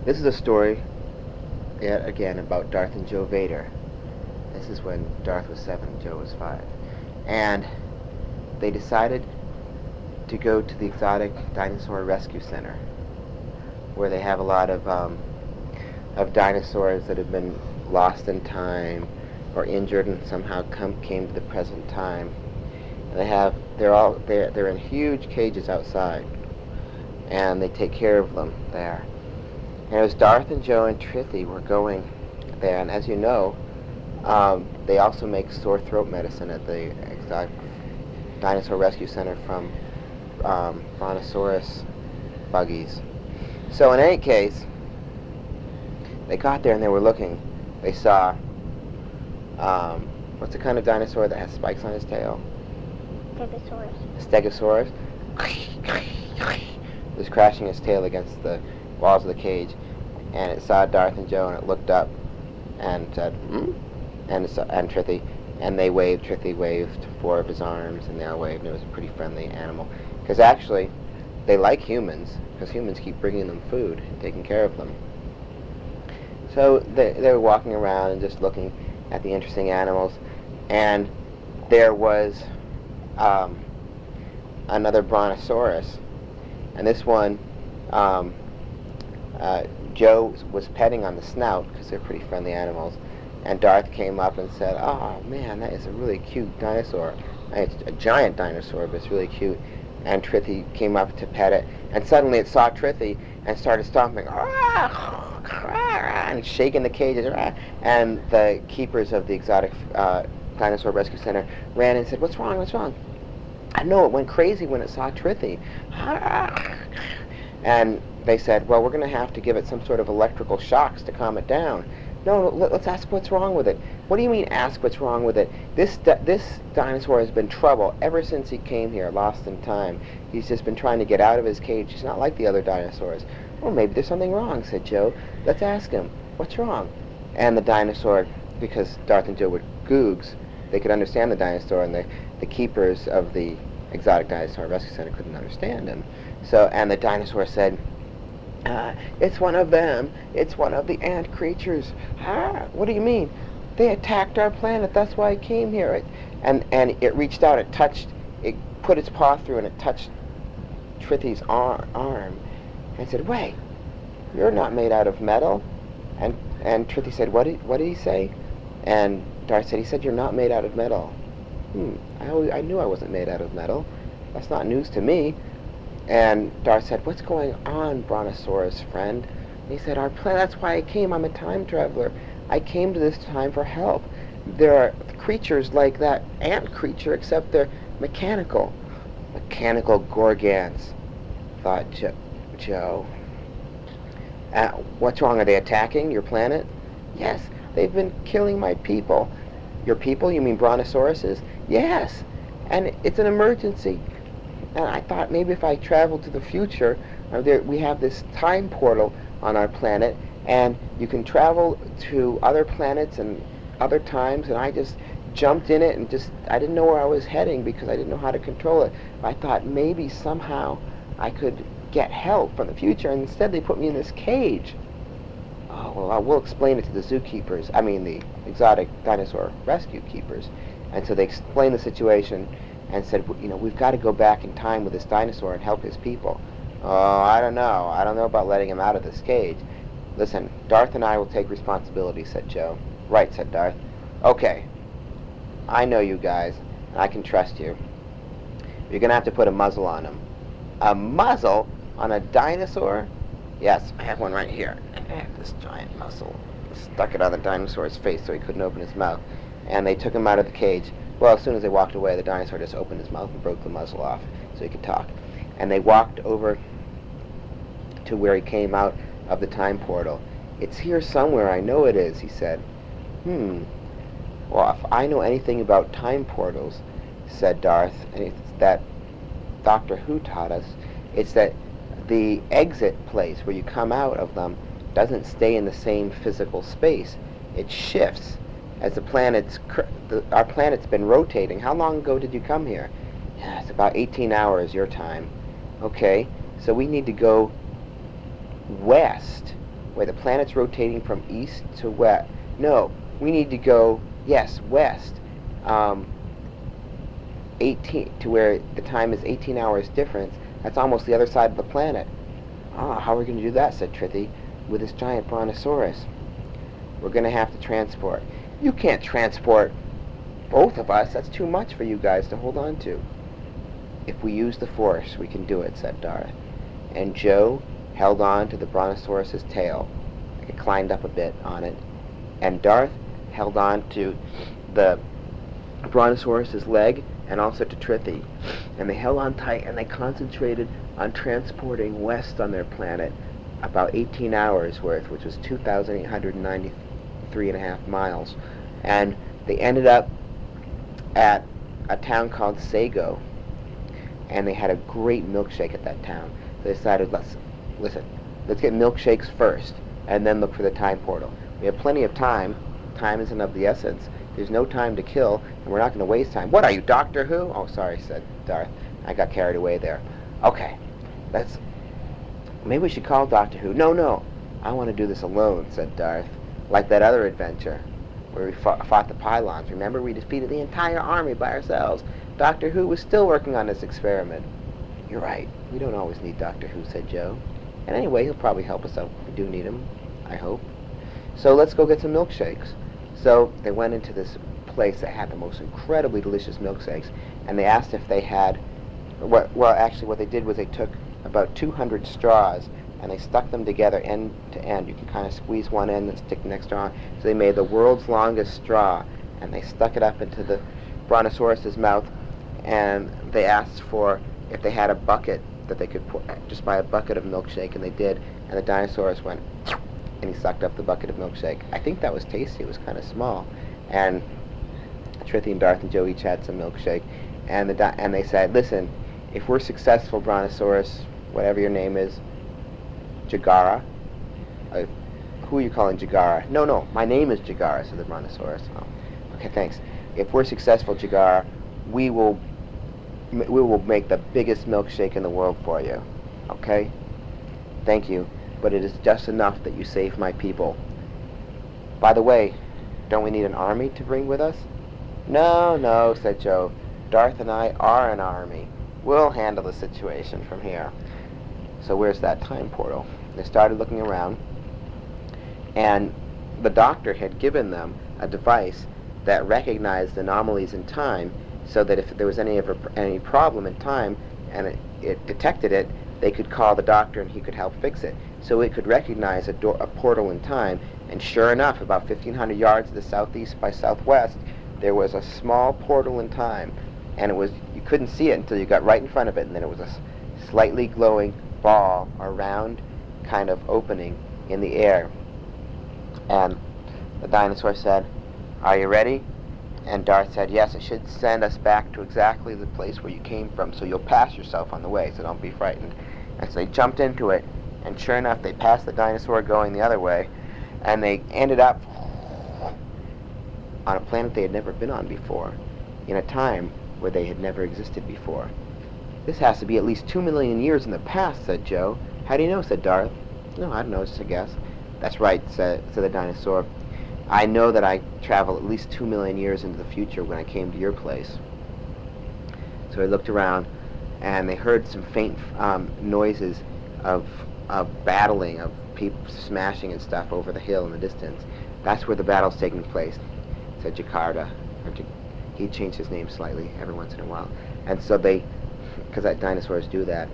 This is a story, yet again, about Darth and Joe Vader. This is when Darth was 7 and Joe was 5. And they decided to go to the Exotic Dinosaur Rescue Center, where they have a lot of dinosaurs that have been lost in time or injured and somehow came to the present time. And they're in huge cages outside, and they take care of them there. And it was Darth and Joe and Trithy were going there, and as you know, they also make sore throat medicine at the Exotic Dinosaur Rescue Center from brontosaurus buggies. So in any case, they got there and they were looking. They saw, what's the kind of dinosaur that has spikes on his tail? Stegosaurus. Stegosaurus. It was crashing its tail against the walls of the cage, and it saw Darth and Joe, and it looked up and said, "Hmm?" And Trithy, and they waved. Trithy waved 4 of his arms, and they all waved, and it was a pretty friendly animal. Because actually, they like humans, because humans keep bringing them food and taking care of them. So they were walking around and just looking at the interesting animals, and there was another brontosaurus, and this one, Joe was petting on the snout, because they're pretty friendly animals, and Darth came up and said, "Oh man, that is a really cute dinosaur. It's a giant dinosaur, but it's really cute." And Trithy came up to pet it, and suddenly it saw Trithy and started stomping and shaking the cages. And the keepers of the Exotic Dinosaur Rescue Center ran and said, "What's wrong? What's wrong?" I know, it went crazy when it saw Trithy. And they said, "Well, we're going to have to give it some sort of electrical shocks to calm it down." No, let's ask what's wrong with it. What do you mean, ask what's wrong with it? This dinosaur has been trouble ever since he came here, lost in time. He's just been trying to get out of his cage. He's not like the other dinosaurs. "Well, maybe there's something wrong," said Joe. "Let's ask him. What's wrong?" And the dinosaur, because Darth and Joe were googs, they could understand the dinosaur, and the keepers of the Exotic Dinosaur Rescue Center couldn't understand him. And the dinosaur said, "It's one of them. It's one of the ant creatures." "What do you mean?" "They attacked our planet. That's why it came here." And it reached out. It put its paw through, and it touched Trithy's arm. And said, "Wait, you're not made out of metal." And Trithy said, what did he say?" And Darth said, "He said you're not made out of metal." I knew I wasn't made out of metal. That's not news to me." And Darth said, "What's going on, Brontosaurus friend?" And he said, "Our planet, that's why I came. I'm a time traveler. I came to this time for help. There are creatures like that ant creature, except they're mechanical." "Mechanical Gorgans," thought Joe. "What's wrong? Are they attacking your planet?" "Yes, they've been killing my people." "Your people? You mean brontosauruses?" "Yes, and it's an emergency." And I thought maybe if I traveled to the future, we have this time portal on our planet, and you can travel to other planets and other times, and I just jumped in it and I didn't know where I was heading because I didn't know how to control it. I thought maybe somehow I could get help from the future, and instead they put me in this cage. "Oh, well, I will explain it to the zookeepers, the Exotic Dinosaur Rescue Keepers." And so they explained the situation and said, "We've got to go back in time with this dinosaur and help his people." "Oh, I don't know. I don't know about letting him out of this cage." "Listen, Darth and I will take responsibility," said Joe. "Right," said Darth. "Okay, I know you guys, and I can trust you. You're going to have to put a muzzle on him." "A muzzle? On a dinosaur?" "Yes, I have one right here. I have this giant muzzle." Stuck it on the dinosaur's face so he couldn't open his mouth. And they took him out of the cage. Well, as soon as they walked away, the dinosaur just opened his mouth and broke the muzzle off so he could talk. And they walked over to where he came out of the time portal. "It's here somewhere, I know it is," he said. "Well, if I know anything about time portals," said Darth, and it's that Doctor Who taught us, it's that the exit place where you come out of them doesn't stay in the same physical space. It shifts as our planet's been rotating. How long ago did you come here?" "Yeah, it's about 18 hours your time." "Okay, so we need to go west Wait, the planet's rotating from east to west. No, we need to go, yes, west. 18 to where the time is 18 hours difference. That's almost the other side of the planet. Ah, how are we going to do that, said Trithi, with this giant brontosaurus? We're going to have to transport. You can't transport both of us. That's too much for you guys to hold on to. If we use the Force, we can do it, said Darth. And Joe held on to the brontosaurus's tail. It climbed up a bit on it. And Darth held on to the brontosaurus's leg and also to Trithi. And they held on tight and they concentrated on transporting west on their planet about 18 hours worth, which was 2,893.5 miles. And they ended up at a town called Sago, and they had a great milkshake at that town. So they decided, let's get milkshakes first, and then look for the time portal. We have plenty of time. Time isn't of the essence. There's no time to kill, and we're not going to waste time. What are you, Doctor Who? Oh, sorry, said Darth. I got carried away there. Okay, maybe we should call Doctor Who. No, I want to do this alone, said Darth. Like that other adventure where we fought the pylons. Remember, we defeated the entire army by ourselves. Doctor Who was still working on this experiment. You're right. We don't always need Doctor Who, said Joe. And anyway, he'll probably help us out if we do need him, I hope. So let's go get some milkshakes. So they went into this place that had the most incredibly delicious milkshakes, and they asked if they had, what they did was they took about 200 straws, and they stuck them together end to end. You can kind of squeeze one end and stick the next straw. So they made the world's longest straw, and they stuck it up into the brontosaurus's mouth, and they asked for if they had a bucket that they could just buy a bucket of milkshake, and they did, and the dinosaurus went, and he sucked up the bucket of milkshake. I think that was tasty. It was kind of small, and Trithi and Darth and Joe each had some milkshake, and they said, listen, if we're successful, Brontosaurus, whatever your name is, Jagara. Who are you calling Jagara? No, my name is Jagara, said the Brontosaurus. Oh, okay, thanks. If we're successful, Jagara, we will make the biggest milkshake in the world for you. Okay? Thank you, but it is just enough that you save my people. By the way, don't we need an army to bring with us? No, said Joe. Darth and I are an army. We'll handle the situation from here. So where's that time portal? They started looking around, and the doctor had given them a device that recognized anomalies in time, so that if there was any problem in time and it detected it, they could call the doctor and he could help fix it. So it could recognize a portal in time, and sure enough, about 1,500 yards to the southeast by southwest, there was a small portal in time, and you couldn't see it until you got right in front of it, and then it was a slightly glowing ball or round kind of opening in the air. And the dinosaur said, "Are you ready?" And Darth said, "Yes, it should send us back to exactly the place where you came from, so you'll pass yourself on the way, so don't be frightened." And so they jumped into it, and sure enough, they passed the dinosaur going the other way, and they ended up on a planet they had never been on before, in a time where they had never existed before. "This has to be at least 2 million years in the past," said Joe. "How do you know?" said Darth. "No, I don't know, it's a guess." "That's right," said the dinosaur. "I know that I traveled at least 2 million years into the future when I came to your place." So they looked around, and they heard some faint noises of battling, of people smashing and stuff over the hill in the distance. "That's where the battle's taking place," said Jakarta. He changed his name slightly every once in a while. And so because dinosaurs do that.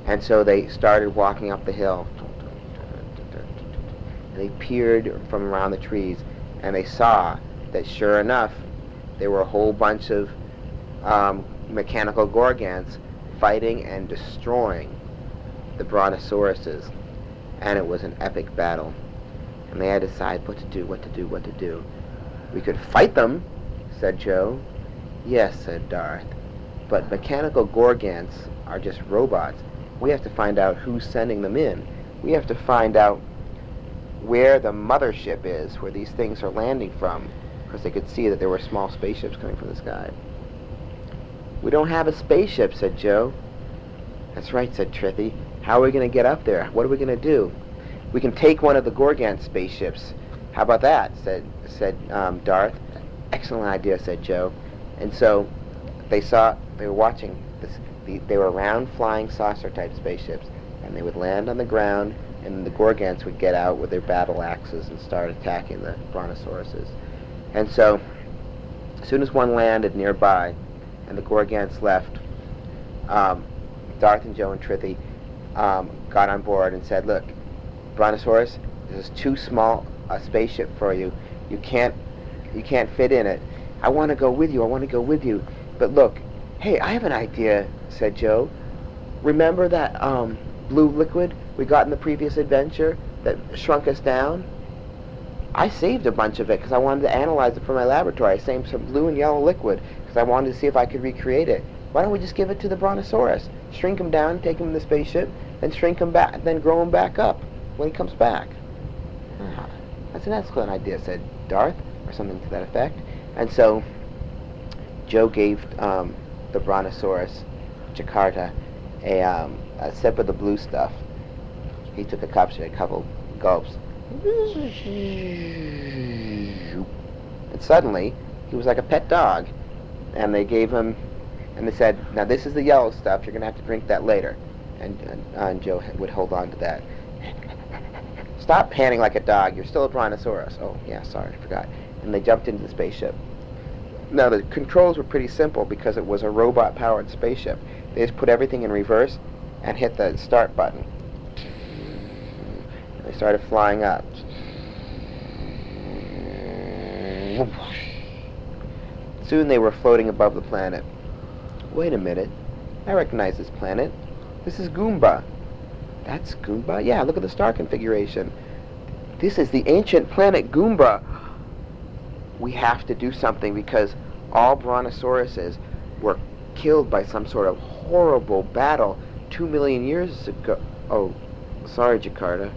And so they started walking up the hill. And they peered from around the trees, and they saw that sure enough, there were a whole bunch of mechanical gorgons fighting and destroying the brontosauruses. And it was an epic battle. And they had to decide what to do. "We could fight them," said Joe. "Yes," said Darth. "But mechanical gorgons are just robots. We have to find out who's sending them in. We have to find out where the mothership is, where these things are landing from," because they could see that there were small spaceships coming from the sky. "We don't have a spaceship," said Joe. "That's right," said Trithi. "How are we going to get up there? What are we going to do?" We can take one of the Gorgant spaceships. How about that? Said Darth. Excellent idea, said Joe. And so they were watching this. They were round flying saucer type spaceships, and they would land on the ground, and the Gorgants would get out with their battle axes and start attacking the Brontosauruses. And so, as soon as one landed nearby, and the Gorgants left, Darth and Joe and Trithy got on board and said, "Look, Brontosaurus, this is too small a spaceship for you. You can't fit in it. I want to go with you. I want to go with you. But look, hey, I have an idea," said Joe. "Remember that blue liquid we got in the previous adventure that shrunk us down? I saved a bunch of it because I wanted to analyze it for my laboratory. I saved some blue and yellow liquid because I wanted to see if I could recreate it. Why don't we just give it to the Brontosaurus? Shrink him down, take him in the spaceship, then shrink him back, then grow him back up when he comes back." "That's an excellent idea," said Darth, or something to that effect. And so Joe gave the Brontosaurus, Jakarta, a sip of the blue stuff. He took a couple gulps. And suddenly, he was like a pet dog. And they gave him, and they said, "Now this is the yellow stuff, you're going to have to drink that later." And Joe would hold on to that. "Stop panting like a dog, you're still a Brontosaurus." "Oh, yeah, sorry, I forgot." And they jumped into the spaceship. Now, the controls were pretty simple because it was a robot-powered spaceship. They just put everything in reverse and hit the start button. And they started flying up. Soon they were floating above the planet. "Wait a minute. I recognize this planet. This is Goomba." "That's Goomba? Yeah, look at the star configuration. This is the ancient planet Goomba. We have to do something because all Brontosauruses were killed by some sort of horrible battle 2 million years ago." "Oh, sorry, Jakarta."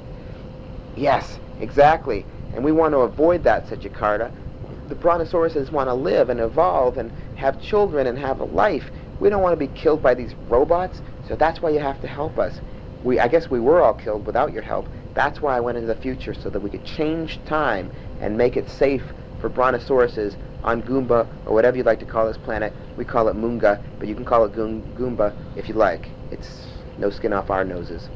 "Yes, exactly. And we want to avoid that," said Jakarta. "The Brontosauruses want to live and evolve and have children and have a life. We don't want to be killed by these robots, so that's why you have to help us. I guess we were all killed without your help. That's why I went into the future, so that we could change time and make it safe for Brontosauruses on Goomba, or whatever you'd like to call this planet. We call it Moonga, but you can call it Goomba if you like. It's no skin off our noses."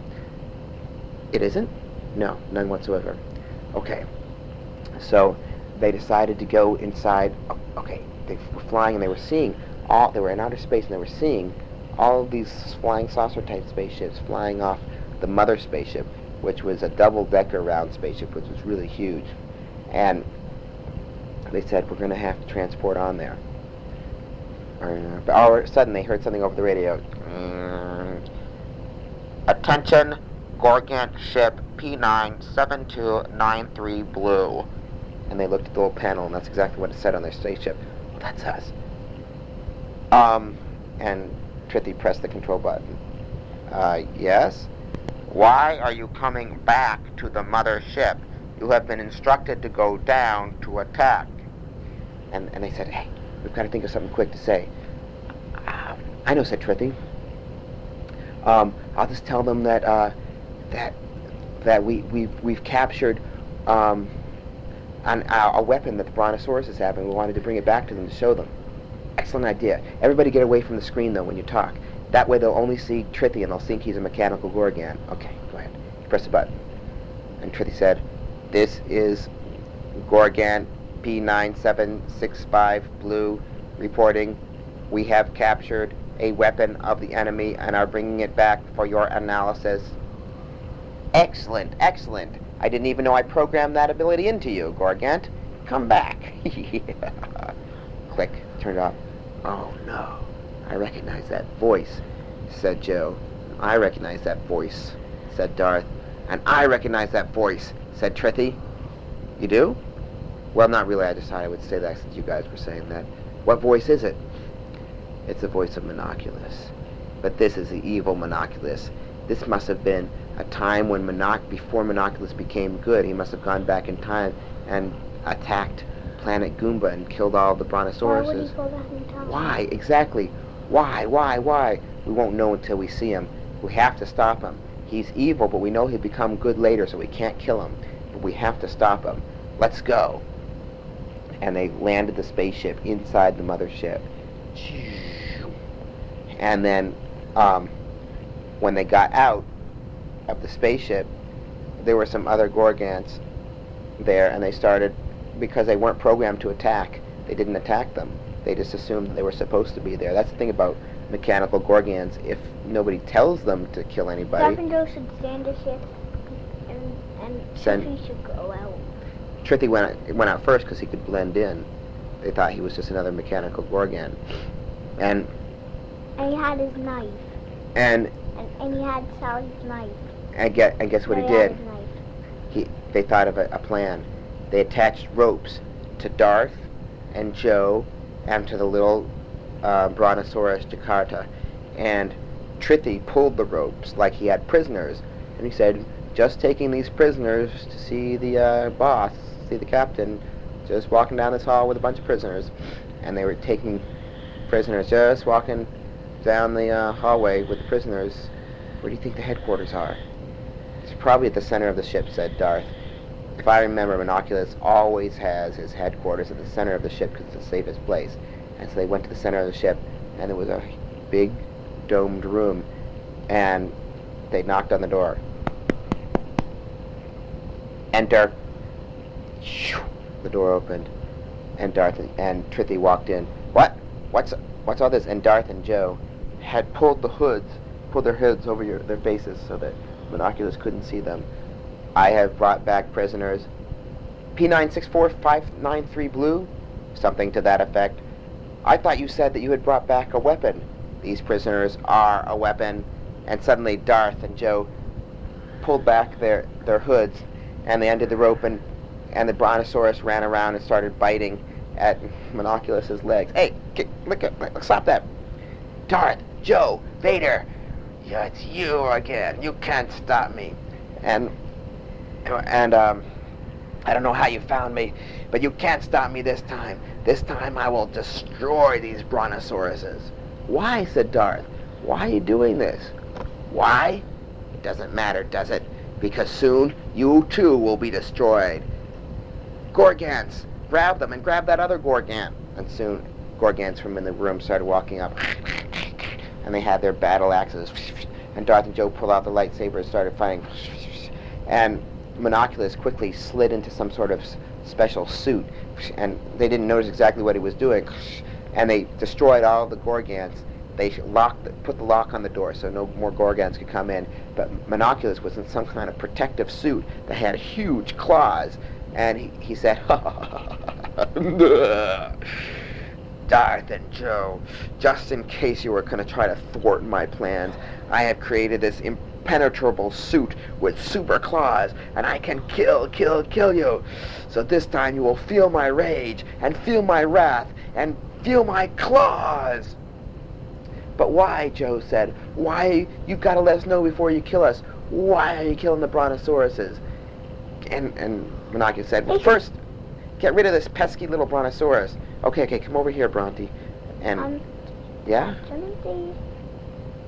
"It isn't?" "No, none whatsoever." "Okay." So they decided to go inside. Okay, they were flying and they were in outer space, and they were seeing all of these flying saucer-type spaceships flying off the mother spaceship, which was a double-decker round spaceship, which was really huge. And they said, "We're going to have to transport on there." But all of a sudden, they heard something over the radio. "Attention, Gorgant ship P97293 Blue." And they looked at the little panel, and that's exactly what it said on their spaceship. "Well, that's us." And Trithy pressed the control button. "Yes?" "Why are you coming back to the mother ship? You have been instructed to go down to attack." And they said, "Hey, we've got to think of something quick to say." "I know," said Trithy. "I'll just tell them that we've captured a weapon that the Brontosauruses have, and we wanted to bring it back to them to show them." "Excellent idea. Everybody get away from the screen, though, when you talk. That way they'll only see Trithy, and they'll think he's a mechanical Gorgant." "Okay, go ahead." He pressed the button. And Trithy said, "This is Gorgant P9765 Blue reporting. We have captured a weapon of the enemy and are bringing it back for your analysis." "Excellent, excellent. I didn't even know I programmed that ability into you, Gorgant. Come back." Click. Turned off. "Oh, no. I recognize that voice," said Joe. "I recognize that voice," said Darth. "And I recognize that voice," said Trithy. "You do?" "Well, not really. I decided I would say that since you guys were saying that." "What voice is it?" "It's the voice of Monoculus. But this is the evil Monoculus. This must have been a time when before Monoculus became good. He must have gone back in time and attacked planet Goomba and killed all the Brontosauruses." Why would he go back in time? "Why? Exactly. Why? We won't know until we see him. We have to stop him. He's evil, but we know he'll become good later, so we can't kill him. But we have to stop him. Let's go. And they landed the spaceship inside the mothership. And then when they got out of the spaceship, there were some other Gorgants there, and they started, because they weren't programmed to attack, they didn't attack them. They just assumed they were supposed to be there. That's the thing about mechanical Gorgants. If nobody tells them to kill anybody... Lavender should stand a shift, and Triffy should go out. Triffy went out first because he could blend in. They thought he was just another mechanical Gorgant. And he had his knife. And he had Sally's knife. And guess what he did? They thought of a plan. They attached ropes to Darth and Joe and to the little Brontosaurus Jakarta. And Triffy pulled the ropes like he had prisoners. And he said, just taking these prisoners to see the boss, see the captain, just walking down this hall with a bunch of prisoners. And they were taking prisoners, just walking down the hallway with the prisoners. Where do you think the headquarters are? It's probably at the center of the ship, said Darth. If I remember, Monoculus always has his headquarters at the center of the ship because it's the safest place. And so they went to the center of the ship, and there was a big domed room, and they knocked on the door. Enter. The door opened, and Darth and Triffy walked in. What's all this? And Darth and Joe had pulled their hoods over their faces so that Monoculus couldn't see them. I have brought back prisoners. P964593 Blue? Something to that effect. I thought you said that you had brought back a weapon. These prisoners are a weapon. And suddenly Darth and Joe pulled back their hoods, and they undid the rope, and the Brontosaurus ran around and started biting at Monoculus's legs. Hey, stop that. Darth, Joe, Vader. Yeah, it's you again. You can't stop me. And I don't know how you found me, but you can't stop me this time. This time I will destroy these Brontosauruses. Why? Said Darth. Why are you doing this? Why? It doesn't matter, does it? Because soon you too will be destroyed. Gorgants, grab them and grab that other Gorgant. And soon Gorgants from in the room started walking up, and they had their battle axes. And Darth and Joe pulled out the lightsabers and started fighting. And Monoculus quickly slid into some sort of special suit, and they didn't notice exactly what he was doing. And they destroyed all the Gorgants. They put the lock on the door so no more Gorgants could come in. But Monoculus was in some kind of protective suit that had huge claws. And he said, Darth and Joe, just in case you were going to try to thwart my plans, I have created this impenetrable suit with super claws, and I can kill you. So this time you will feel my rage, and feel my wrath, and feel my claws. But why, Joe said, why? You've got to let us know before you kill us. Why are you killing the Brontosauruses? And Monoculus said, well, first, get rid of this pesky little Brontosaurus. Okay, come over here, Bronte. And, yeah? Didn't they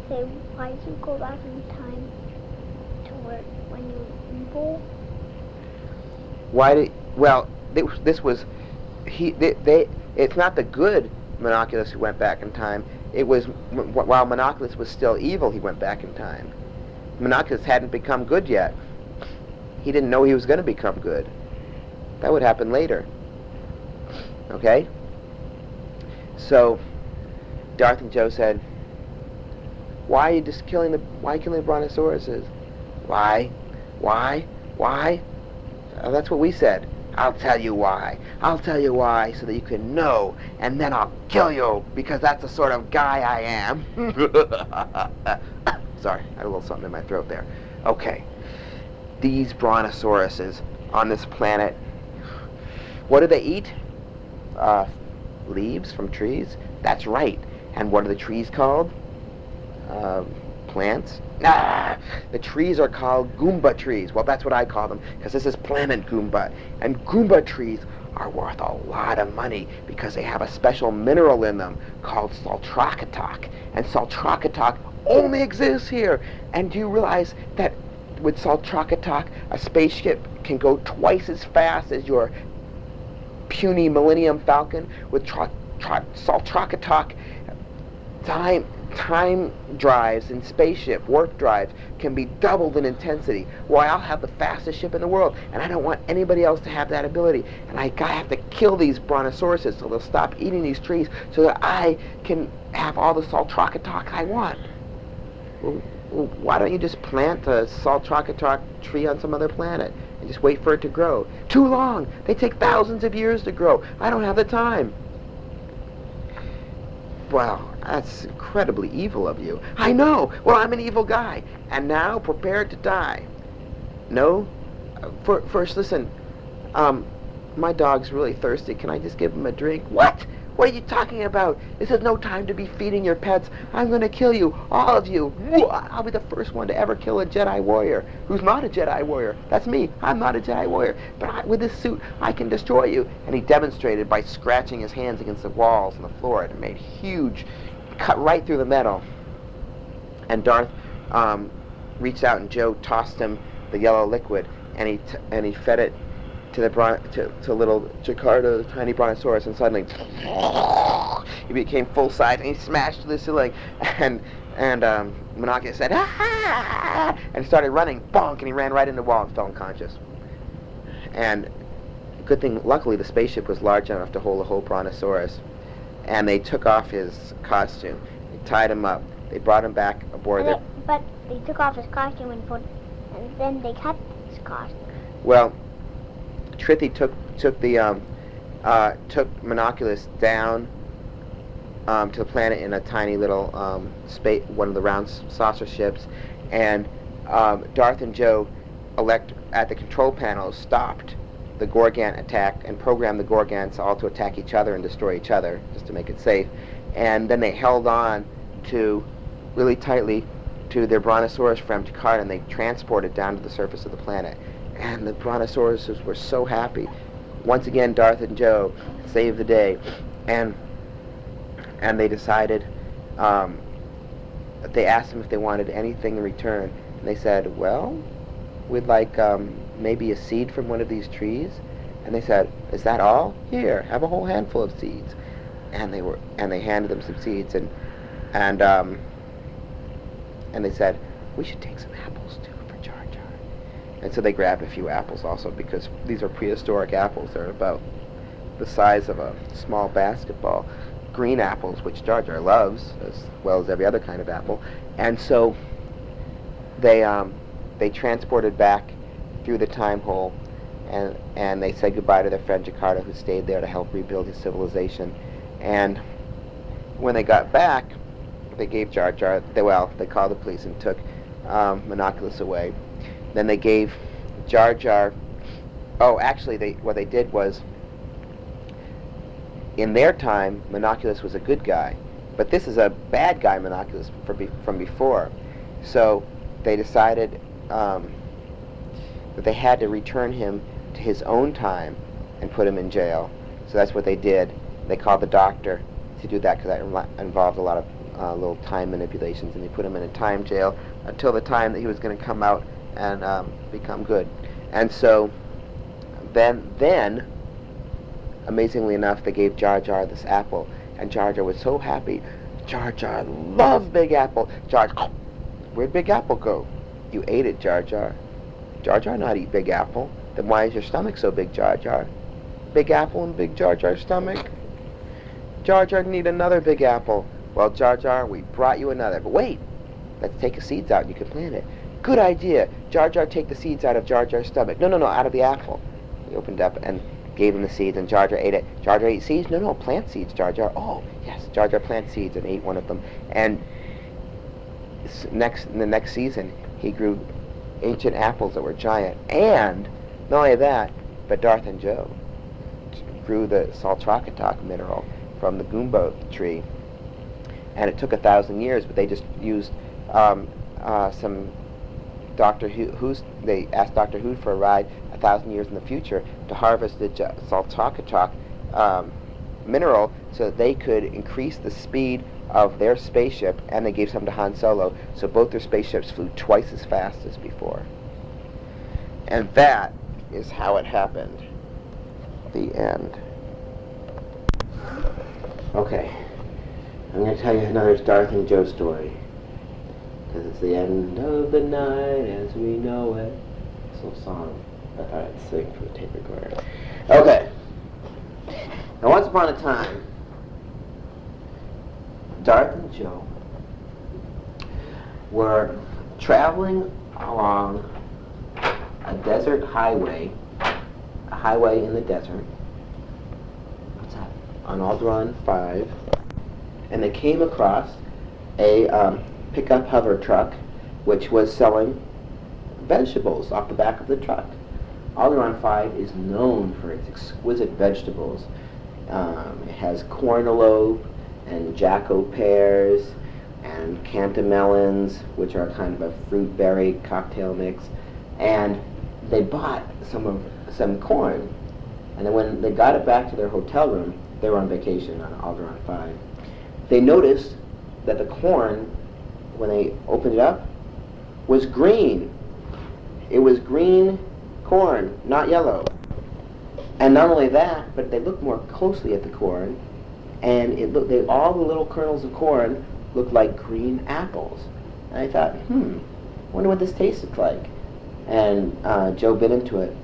say, why did you go back in time to where, when you were evil? It's not the good Monoculus who went back in time. It was, while Monoculus was still evil, he went back in time. Monoculus hadn't become good yet. He didn't know he was going to become good. That would happen later. Okay? So, Darth and Joe said, why are you just killing the Brontosauruses? Why? That's what we said. I'll tell you why. I'll tell you why so that you can know, and then I'll kill you, because that's the sort of guy I am. Sorry, I had a little something in my throat there. Okay. These Brontosauruses on this planet, what do they eat? Leaves from trees? That's right. And what are the trees called? Plants? The trees are called Goomba trees. Well, that's what I call them, because this is Planet Goomba. And Goomba trees are worth a lot of money because they have a special mineral in them called Saltrakatok. And Saltrakatok only exists here. And do you realize that with Saltrakkatok, a spaceship can go twice as fast as your puny Millennium Falcon? With Saltrakkatok, time drives and spaceship warp drives can be doubled in intensity. Why, I'll have the fastest ship in the world, and I don't want anybody else to have that ability. And I have to kill these brontosauruses so they'll stop eating these trees so that I can have all the Saltrakkatok I want. Well, why don't you just plant a Saltrakkatok tree on some other planet and just wait for it to grow? Too long. They take thousands of years to grow. I don't have the time. Well, that's incredibly evil of you. I know. Well, I'm an evil guy. And now, prepared to die. No? First, listen. My dog's really thirsty. Can I just give him a drink? What? What are you talking about? This is no time to be feeding your pets. I'm going to kill you, all of you. I'll be the first one to ever kill a Jedi warrior who's not a Jedi warrior. That's me. I'm not a Jedi warrior. But with this suit, I can destroy you. And he demonstrated by scratching his hands against the walls and the floor. It made huge cut right through the metal. And Darth reached out, and Joe tossed him the yellow liquid, and he fed it to little Jakarta, the tiny brontosaurus, and suddenly he became full size, and he smashed to the ceiling, and Monoculus said, "Ah!" and started running, bonk, and he ran right into the wall and fell unconscious. And good thing, luckily, the spaceship was large enough to hold a whole brontosaurus, and they took off his costume, they tied him up, they brought him back aboard their... But they took off his costume and then they cut his costume. Well, Trithi took Monoculus down to the planet in a tiny little one of the round saucer ships, and Darth and Joe at the control panel stopped the Gorgan attack and programmed the Gorgans all to attack each other and destroy each other just to make it safe. And then they held on to really tightly to their brontosaurus from Jakarta, and they transported down to the surface of the planet. And the brontosauruses were so happy. Once again, Darth and Joe saved the day, and they decided. They asked them if they wanted anything in return, and they said, "Well, we'd like maybe a seed from one of these trees." And they said, "Is that all? Here, have a whole handful of seeds." And they handed them some seeds, and they said, "We should take some apples too for Jar Jar." And so they grabbed a few apples also, because these are prehistoric apples. They're about the size of a small basketball. Green apples, which Jar Jar loves, as well as every other kind of apple. And so they transported back through the time hole, and they said goodbye to their friend Jakarta, who stayed there to help rebuild his civilization. And when they got back, they gave Jar Jar, they called the police and took Monoculus away. Then they gave Jar Jar, what they did was, in their time, Monoculus was a good guy, but this is a bad guy Monoculus from before. So they decided that they had to return him to his own time and put him in jail. So that's what they did. They called the doctor to do that, because that involved a lot of little time manipulations, and they put him in a time jail until the time that he was going to come out and become good. And so then amazingly enough, they gave Jar Jar this apple, and Jar Jar was so happy. Jar Jar loved Big Apple. Where'd Big Apple go? You ate it, Jar Jar. Jar Jar not eat Big Apple. Then why is your stomach so big, Jar Jar? Big Apple and Big Jar Jar's stomach? Jar Jar need another Big Apple. Well, Jar Jar, we brought you another. But wait, let's take the seeds out and you can plant it. Good idea. Jar Jar, take the seeds out of Jar Jar's stomach. No, out of the apple. He opened up and gave him the seeds, and Jar Jar ate it. Jar Jar ate seeds? No, plant seeds, Jar Jar. Oh, yes, Jar Jar planted seeds and ate one of them. And in the next season, he grew ancient apples that were giant. And not only that, but Darth and Joe grew the Saltrakkatok mineral from the Goomba tree. And it took 1,000 years, but they just used some Doctor Who's. They asked Doctor Who for a ride 1,000 years in the future to harvest the Saltrakkatok mineral so that they could increase the speed of their spaceship, and they gave some to Han Solo, so both their spaceships flew twice as fast as before. And that is how it happened. The end. Okay, I'm going to tell you another Darth and Joe story, because it's the end of the night as we know it. This little song I thought I'd sing for the tape recorder. Okay. Now, once upon a time, Darth and Joe were traveling along a desert highway, a highway in the desert. What's that? On Alderaan 5, and they came across a pickup hover truck which was selling vegetables off the back of the truck. Alderaan 5 is known for its exquisite vegetables. It has cornalope and jacko pears and cantamelons, which are kind of a fruit berry cocktail mix. And they bought some corn. And then when they got it back to their hotel room, they were on vacation on Alderaan 5, they noticed that the corn, when they opened it up, was green. It was green corn, not yellow. And not only that, but they looked more closely at the corn, and all the little kernels of corn looked like green apples. And I thought, wonder what this tasted like. And Joe bit into it.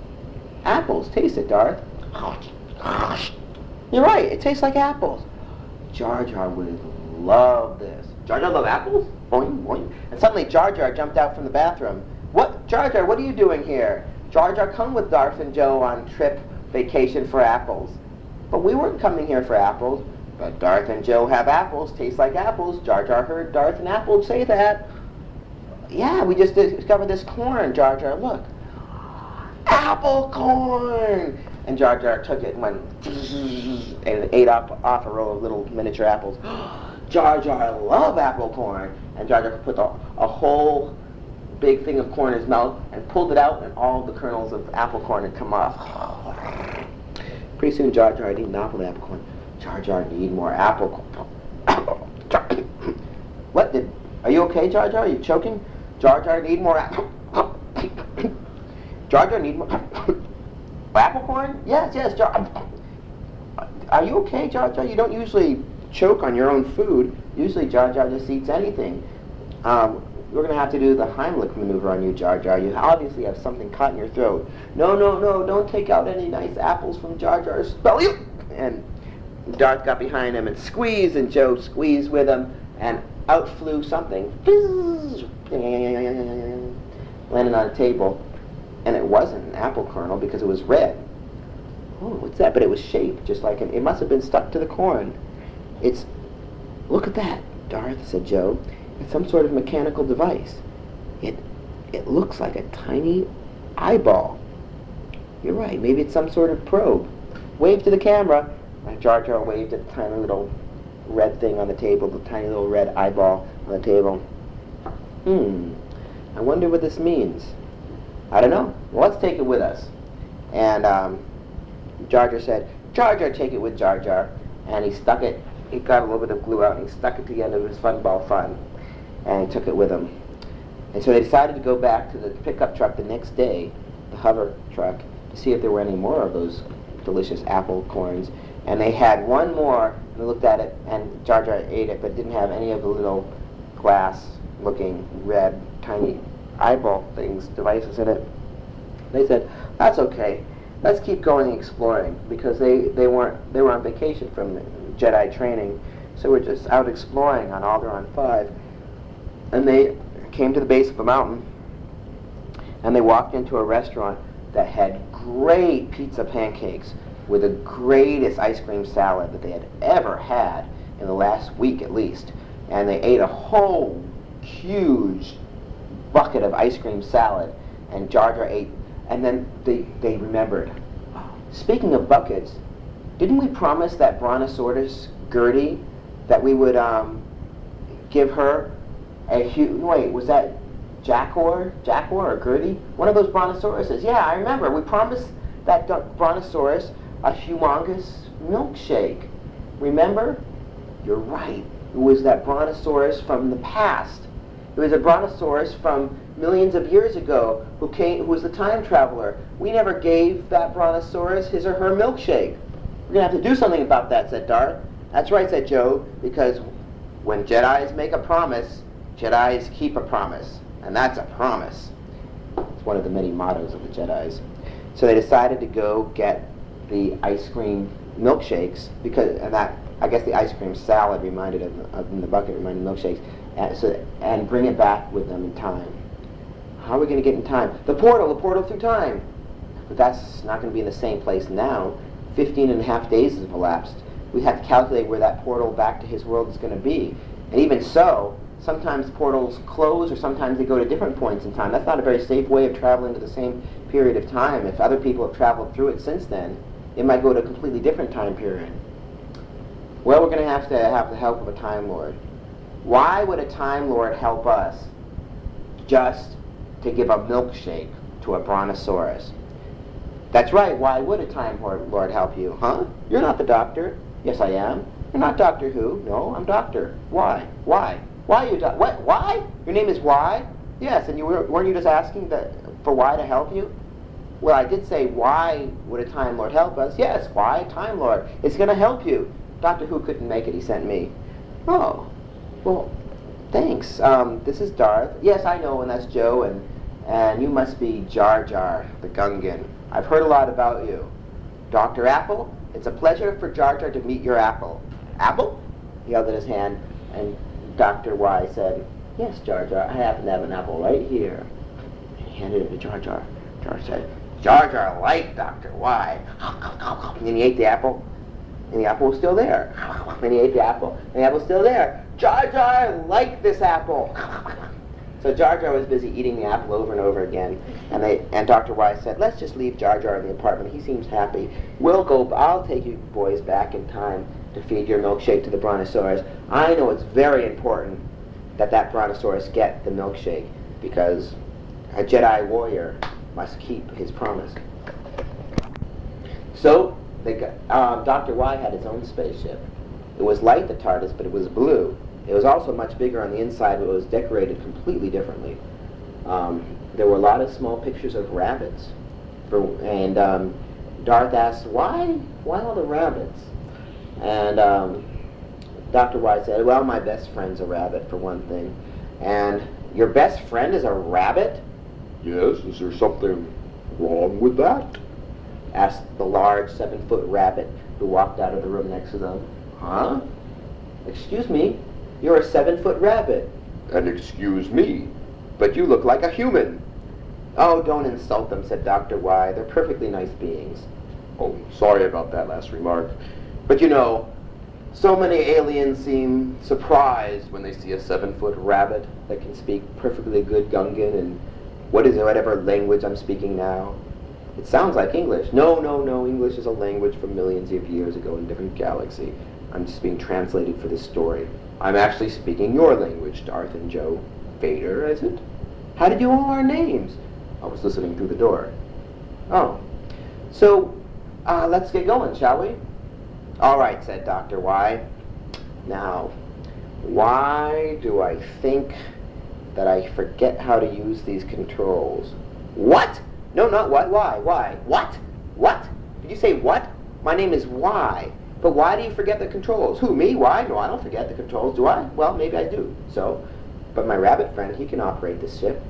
Apples, taste it, Darth. You're right, it tastes like apples. Jar Jar would love this. Jar Jar love apples? Boing, boing. And suddenly Jar Jar jumped out from the bathroom. What? Jar Jar, what are you doing here? Jar Jar come with Darth and Joe on trip vacation for apples. But we weren't coming here for apples. But Darth and Joe have apples, taste like apples. Jar Jar heard Darth and Apple say that. Yeah, we just discovered this corn, Jar Jar, look. Apple corn! And Jar Jar took it and went and ate off a row of little miniature apples. Jar Jar love apple corn. And Jar Jar put a whole big thing of corn in his mouth and pulled it out, and all the kernels of apple corn had come off. Pretty soon Jar Jar had eaten apple corn. Jar Jar need more apple corn. What did... Are you okay, Jar Jar? Are you choking? Jar Jar need more apple... Jar Jar need more... apple corn? Yes, Jar... Are you okay, Jar Jar? You don't usually choke on your own food. Usually Jar Jar just eats anything. We're going to have to do the Heimlich maneuver on you, Jar Jar. You obviously have something caught in your throat. No, don't take out any nice apples from Jar Jar's belly. And Darth got behind him and squeezed, and Joe squeezed with him, and out flew something. Landed on a table, and it wasn't an apple kernel because it was red. Oh, what's that? But it was shaped just like it must have been stuck to the corn. Look at that, Darth, said Joe. It's some sort of mechanical device. It looks like a tiny eyeball. You're right, maybe it's some sort of probe. Wave to the camera. And Jar Jar waved at the tiny little red thing on the table, the tiny little red eyeball on the table. I wonder what this means. I don't know. Well, let's take it with us. And Jar Jar said, Jar Jar, take it with Jar Jar. And he stuck it, he got a little bit of glue out, and he stuck it to the end of his fun ball fun. And he took it with him. And so they decided to go back to the pickup truck the next day, the hover truck, to see if there were any more of those delicious apple corns. And they had one more, and they looked at it, and Jar Jar ate it, but didn't have any of the little glass-looking red, tiny eyeball things, devices in it. They said, that's okay. Let's keep going and exploring, because they were on vacation from Jedi training, so we're just out exploring on Alderaan 5. And they came to the base of a mountain, and they walked into a restaurant that had great pizza pancakes with the greatest ice cream salad that they had ever had in the last week at least. And they ate a whole huge bucket of ice cream salad, and Jar Jar ate. And then they remembered, speaking of buckets, didn't we promise that Brontosaurus Gertie that we would give her a huge... Wait, was that Jaguar or Gertie? One of those Brontosauruses. Yeah, I remember. We promised that Brontosaurus a humongous milkshake. Remember? You're right. It was that brontosaurus from the past. It was a brontosaurus from millions of years ago who was the time traveler. We never gave that brontosaurus his or her milkshake. We're going to have to do something about that, said Darth. That's right, said Joe, because when Jedis make a promise, Jedis keep a promise. And that's a promise. It's one of the many mottos of the Jedis. So they decided to go get the ice cream milkshakes, because, and that, I guess the ice cream salad reminded in the bucket reminded milkshakes, and bring it back with them in time. How are we going to get in time? The portal through time. But that's not going to be in the same place now. 15 and a half days have elapsed. We have to calculate where that portal back to his world is going to be. And even so, sometimes portals close or sometimes they go to different points in time. That's not a very safe way of traveling to the same period of time. If other people have traveled through it since then, it might go to a completely different time period. Well, we're going to have the help of a Time Lord. Why would a Time Lord help us just to give a milkshake to a brontosaurus? That's right, why would a Time Lord help you? Huh? You're not the Doctor. Yes, I am. You're not Doctor Who. No, I'm Doctor. Why? Why? Why are you What? Why? Your name is Why? Yes, and weren't you just asking for why to help you? Well, I did say, why would a Time Lord help us? Yes, why? Time Lord. It's going to help you. Doctor Who couldn't make it, he sent me. Oh, well, thanks. This is Darth. Yes, I know, and that's Joe, and you must be Jar Jar, the Gungan. I've heard a lot about you. Dr. Apple, it's a pleasure for Jar Jar to meet your apple. Apple? He held in his hand, and Dr. Y said, yes, Jar Jar, I happen to have an apple right here. And he handed it to Jar Jar. Jar said, Jar Jar liked Dr. Y. And then he ate the apple, and the apple was still there. And he ate the apple, and the apple was still there. Jar Jar liked this apple. So Jar Jar was busy eating the apple over and over again, and Dr. Y said, let's just leave Jar Jar in the apartment. He seems happy. I'll take you boys back in time to feed your milkshake to the brontosaurus. I know it's very important that brontosaurus get the milkshake, because a Jedi warrior must keep his promise. So Dr. Y had his own spaceship. It was like the TARDIS, but it was blue. It was also much bigger on the inside, but it was decorated completely differently. There were a lot of small pictures of rabbits. And Darth asked, why all the rabbits? And Dr. Y said, well, my best friend's a rabbit, for one thing. And your best friend is a rabbit? Yes, is there something wrong with that? Asked the large 7-foot rabbit who walked out of the room next to them. Huh? Excuse me, you're a 7-foot rabbit. And excuse me, but you look like a human. Oh, don't insult them, said Dr. Y. They're perfectly nice beings. Oh, sorry about that last remark. But you know, so many aliens seem surprised when they see a 7-foot rabbit that can speak perfectly good Gungan and whatever language I'm speaking now. It sounds like English. No, English is a language from millions of years ago in a different galaxy. I'm just being translated for this story. I'm actually speaking your language, Darth and Joe. Vader, is it? How did you know our names? I was listening through the door. Oh. So, let's get going, shall we? All right, said Dr. Y. Now, why do I think that I forget how to use these controls? What? No, not what. Why? What? What? Did you say what? My name is Y. But why do you forget the controls? Who, me? Why? No, I don't forget the controls, do I? Well, maybe I do. So, but my rabbit friend, he can operate this ship.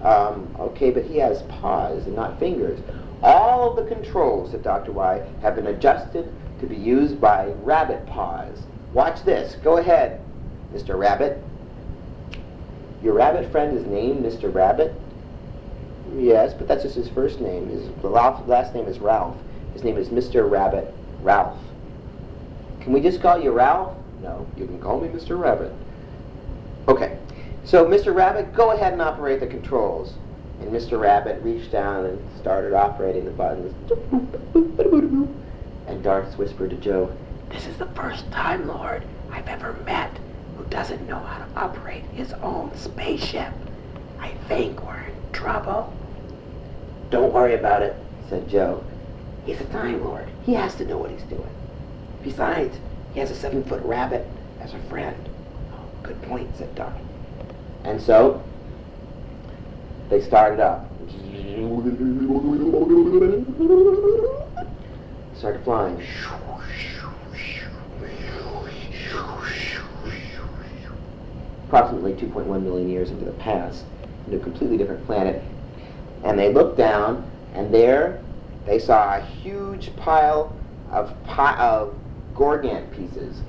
Okay, but he has paws and not fingers. All of the controls, said Dr. Y, have been adjusted to be used by rabbit paws. Watch this. Go ahead, Mr. Rabbit. Your rabbit friend is named Mr. Rabbit? Yes, but that's just his first name. His last name is Ralph. His name is Mr. Rabbit Ralph. Can we just call you Ralph? No, you can call me Mr. Rabbit. Okay, so Mr. Rabbit, go ahead and operate the controls. And Mr. Rabbit reached down and started operating the buttons. And Darth whispered to Joe, this is the first Time Lord I've ever met who doesn't know how to operate his own spaceship. I think we're in trouble. Don't worry about it, said Joe. He's a Time Lord. He has to know what he's doing. Besides, He has a 7-foot rabbit as a friend. Oh, good point, said Doc. And so they started up. Started flying. Approximately 2.1 million years into the past, into a completely different planet. And they looked down, and there they saw a huge pile of Gorgant pieces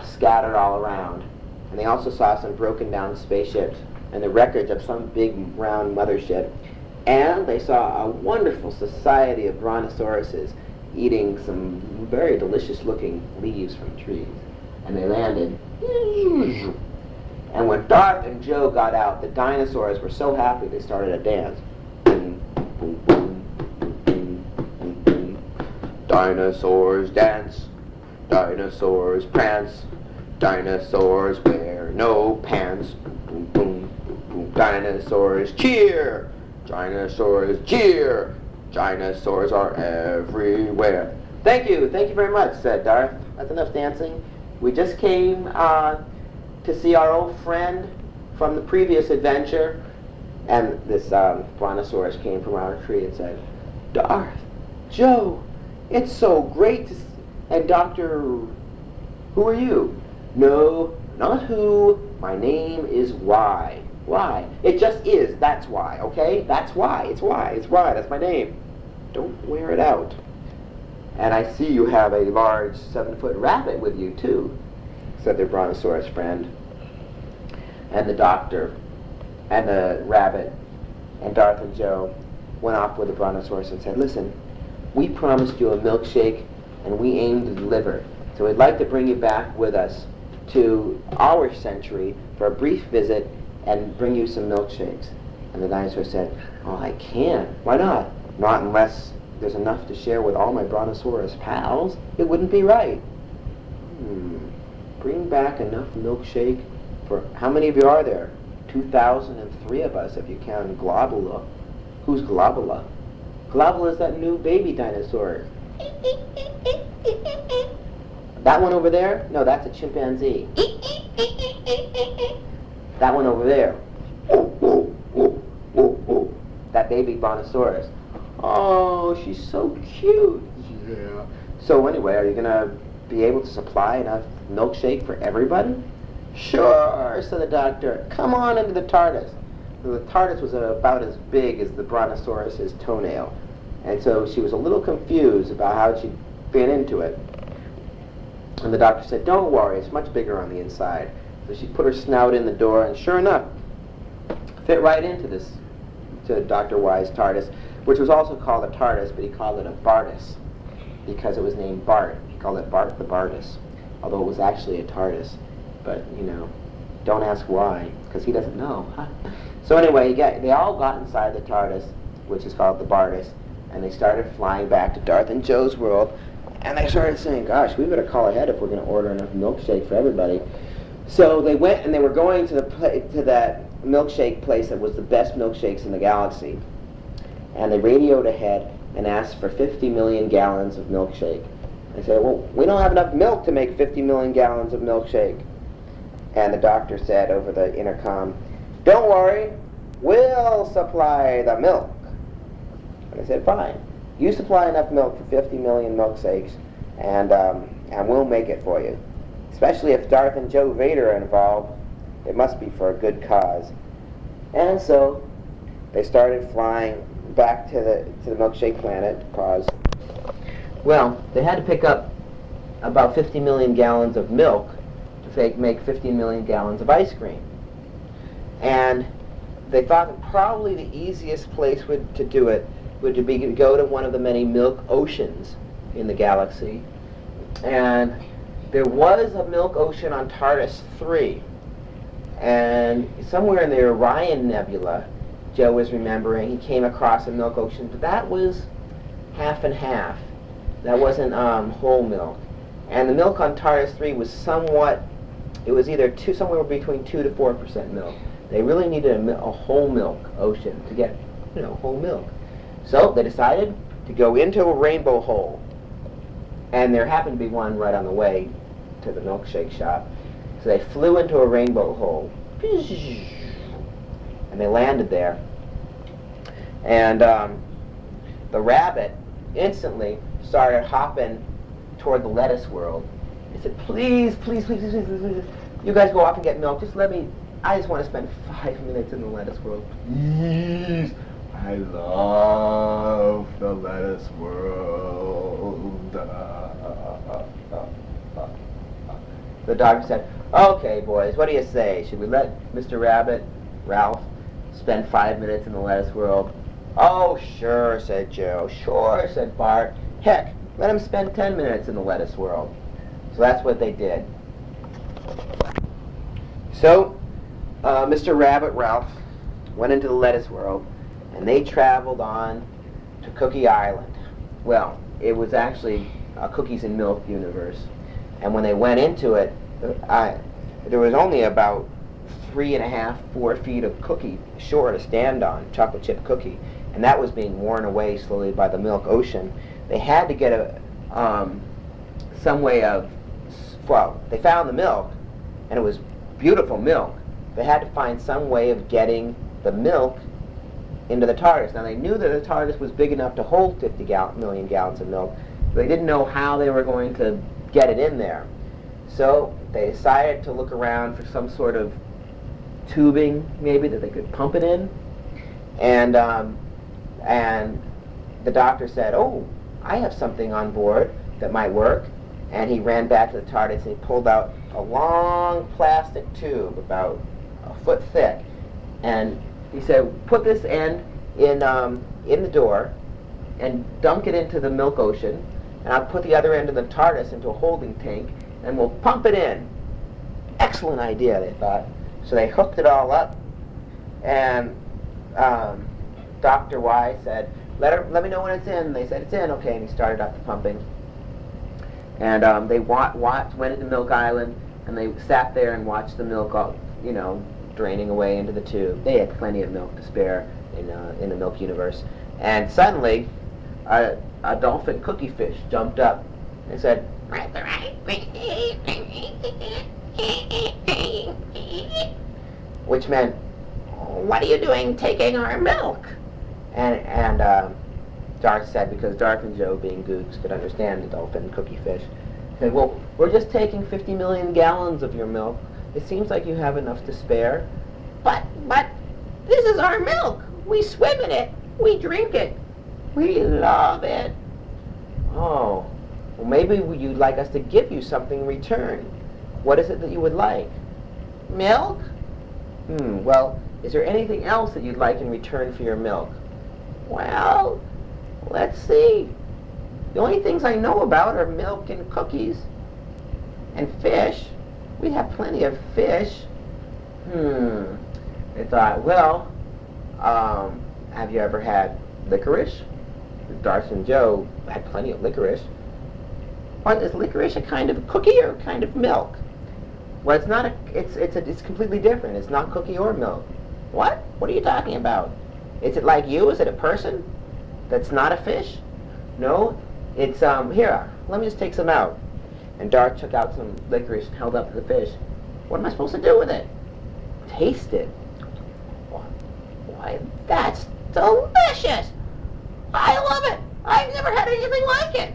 scattered all around. And they also saw some broken down spaceships and the wreckage of some big round mothership. And they saw a wonderful society of brontosauruses eating some very delicious looking leaves from trees. And they landed. And when Darth and Joe got out, the dinosaurs were so happy they started a dance. Boom, boom, boom, boom, boom, boom. Dinosaurs dance, dinosaurs prance, dinosaurs wear no pants. Boom, boom, boom, boom. Dinosaurs cheer, dinosaurs jeer, dinosaurs are everywhere. Thank you very much, said Darth. That's enough dancing. We just came to see our old friend from the previous adventure. And this brontosaurus came from our tree and said, Darth, Joe, it's so great to see. And Doctor, who are you? No, not who. My name is Why. Why? It just is. That's why, okay? That's why. It's why. It's why. That's my name. Don't wear it out. And I see you have a large 7-foot rabbit with you, too, said their brontosaurus friend. And the doctor and the rabbit and Darth and Joe went off with the brontosaurus and said, listen, we promised you a milkshake and we aim to deliver. So we'd like to bring you back with us to our century for a brief visit and bring you some milkshakes. And the dinosaur said, oh, I can't. Why not? Not unless there's enough to share with all my brontosaurus pals. It wouldn't be right. Bring back enough milkshake for, how many of you are there? 2,003 of us if you count Globula. Who's Globula? Globula is that new baby dinosaur. That one over there? No, that's a chimpanzee. That one over there. That baby brontosaurus. Oh, she's so cute. Yeah. So anyway, are you going to be able to supply enough milkshake for everybody? Sure, said the doctor. Come on into the TARDIS. The TARDIS was about as big as the brontosaurus's toenail. And so she was a little confused about how she'd fit into it. And the doctor said, don't worry, it's much bigger on the inside. So she put her snout in the door, and sure enough, fit right into this, to Dr. Y's TARDIS, which was also called a TARDIS, but he called it a Bartis, because it was named Bart. He called it Bart the Bartis, although it was actually a TARDIS. But, you know, don't ask why, because he doesn't know. So anyway, they all got inside the TARDIS, which is called the Bartis, and they started flying back to Darth and Joe's world, and they started saying, gosh, we better call ahead if we're going to order enough milkshake for everybody. So they went and they were going to that milkshake place that was the best milkshakes in the galaxy. And they radioed ahead and asked for 50 million gallons of milkshake. They said, well, we don't have enough milk to make 50 million gallons of milkshake. And the doctor said over the intercom, don't worry, we'll supply the milk. And they said, fine. You supply enough milk for 50 million milkshakes, and we'll make it for you. Especially if Darth and Joe Vader are involved, it must be for a good cause. And so they started flying back to the milkshake planet. Pause. Well, they had to pick up about 50 million gallons of milk to make 50 million gallons of ice cream. And they thought that probably the easiest place to do it would be to go to one of the many milk oceans in the galaxy. And there was a milk ocean on TARDIS 3. And somewhere in the Orion Nebula, Joe was remembering, he came across a milk ocean, but that was half and half. That wasn't whole milk. And the milk on TARDIS 3 was it was either somewhere between 2 to 4% milk. They really needed a whole milk ocean to get, whole milk. So they decided to go into a rainbow hole. And there happened to be one right on the way to the milkshake shop. So they flew into a rainbow hole, and they landed there. And the rabbit instantly started hopping toward the lettuce world. He said, please, please, please, please, please, please, you guys go off and get milk. Just let me, I just want to spend 5 minutes in the lettuce world. Please. I love the lettuce world. The doctor said, okay, boys, what do you say? Should we let Mr. Rabbit, Ralph, spend 5 minutes in the lettuce world? Oh, sure, said Joe. Sure, said Bart. Heck, let him spend 10 minutes in the lettuce world. So that's what they did. So, Mr. Rabbit, Ralph, went into the lettuce world, and they traveled on to Cookie Island. Well, it was actually a cookies and milk universe. And when they went into it, there was only about 3.5, 4 feet of cookie shore to stand on, chocolate chip cookie, and that was being worn away slowly by the milk ocean. They had to get some way of, well, they found the milk, and it was beautiful milk. They had to find some way of getting the milk into the TARDIS. Now they knew that the TARDIS was big enough to hold 50 million gallons of milk, but they didn't know how they were going to get it in there. So they decided to look around for some sort of tubing, maybe, that they could pump it in. And the doctor said, oh, I have something on board that might work. And he ran back to the TARDIS and he pulled out a long plastic tube about a foot thick. And he said, put this end in the door and dunk it into the milk ocean, and I'll put the other end of the TARDIS into a holding tank, and we'll pump it in. Excellent idea, they thought. So they hooked it all up, and Dr. Y said, let me know when it's in. They said, it's in, okay, and he started up the pumping. And they went into Milk Island, and they sat there and watched the milk, draining away into the tube. They had plenty of milk to spare in the milk universe. And suddenly, a dolphin cookie fish jumped up and said, which meant, what are you doing taking our milk? And Darth said, because Darth and Joe, being gooks, could understand the dolphin cookie fish, said, well, we're just taking 50 million gallons of your milk. It seems like you have enough to spare. But this is our milk. We swim in it. We drink it. We love it. Oh, well, maybe you'd like us to give you something in return. What is it that you would like? Milk? Well, is there anything else that you'd like in return for your milk? Well, let's see. The only things I know about are milk and cookies and fish. We have plenty of fish. They thought, well, have you ever had licorice? Darth and Joe had plenty of licorice. What, is licorice a kind of cookie or a kind of milk? Well, it's not it's completely different. It's not cookie or milk. What? What are you talking about? Is it like you? Is it a person that's not a fish? No, it's, here, let me just take some out. And Darth took out some licorice and held up to the fish. What am I supposed to do with it? Taste it. Why, that's delicious! I love it! I've never had anything like it!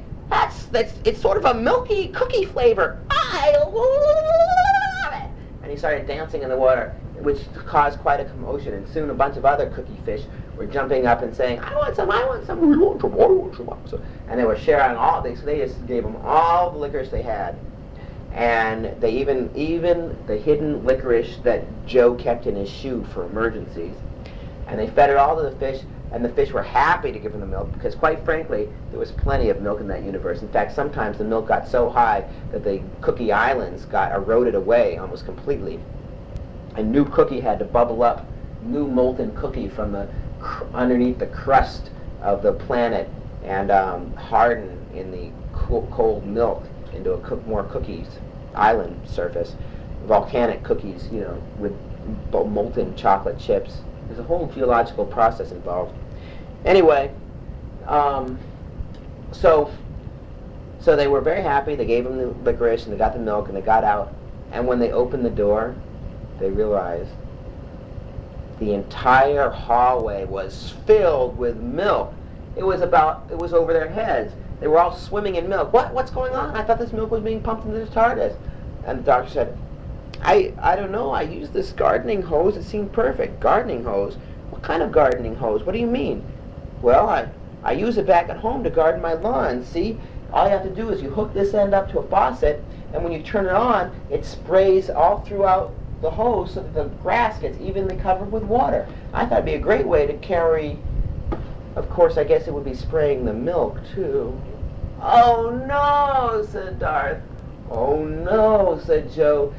It's sort of a milky cookie flavor. I love it! And he started dancing in the water, which caused quite a commotion, and soon a bunch of other cookie fish were jumping up and saying, I want some, we want some, I want some. So, and they were sharing all, so they just gave them all the licorice they had. And they even the hidden licorice that Joe kept in his shoe for emergencies. And they fed it all to the fish, and the fish were happy to give them the milk, because quite frankly, there was plenty of milk in that universe. In fact, sometimes the milk got so high that the Cookie Islands got eroded away almost completely. A new cookie had to bubble up, new molten cookie from underneath the crust of the planet, and harden in the cold milk into more cookies, island surface, volcanic cookies, with molten chocolate chips. There's a whole geological process involved. Anyway, so So they were very happy. They gave them the licorice and they got the milk and they got out. And when they opened the door, they realized the entire hallway was filled with milk. It was over their heads. They were all swimming in milk. What's going on? I thought this milk was being pumped into the TARDIS. And the doctor said, I don't know. I used this gardening hose. It seemed perfect. Gardening hose? What kind of gardening hose? What do you mean? Well, I use it back at home to garden my lawn. See? All you have to do is you hook this end up to a faucet, and when you turn it on, it sprays all throughout the hose so that the grass gets evenly covered with water. I thought it'd be a great way to carry. Of course, I guess it would be spraying the milk, too. Oh, no, said Darth. Oh, no, said Joe.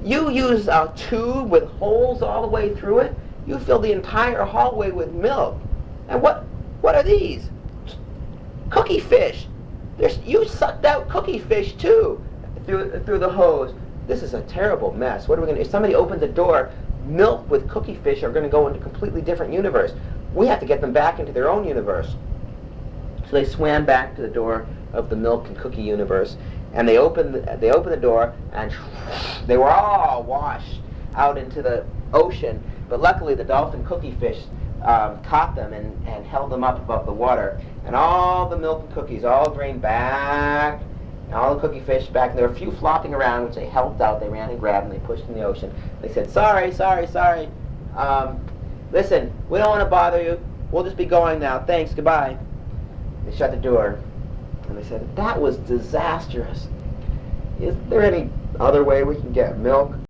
You use a tube with holes all the way through it? You fill the entire hallway with milk. And what are these? Cookie fish. You sucked out cookie fish, too, through the hose. This is a terrible mess. What are we going to do? If somebody opens the door, milk with cookie fish are going to go into a completely different universe. We have to get them back into their own universe. So they swam back to the door of the milk and cookie universe, and they opened the door, and they were all washed out into the ocean. But luckily, the dolphin cookie fish caught them and held them up above the water, and all the milk and cookies all drained back, and all the cookie fish back, and there were a few flopping around, which they helped out. They ran and grabbed, and they pushed in the ocean. They said, sorry. Listen, we don't want to bother you. We'll just be going now. Thanks, goodbye. They shut the door, and they said, that was disastrous. Is there any other way we can get milk?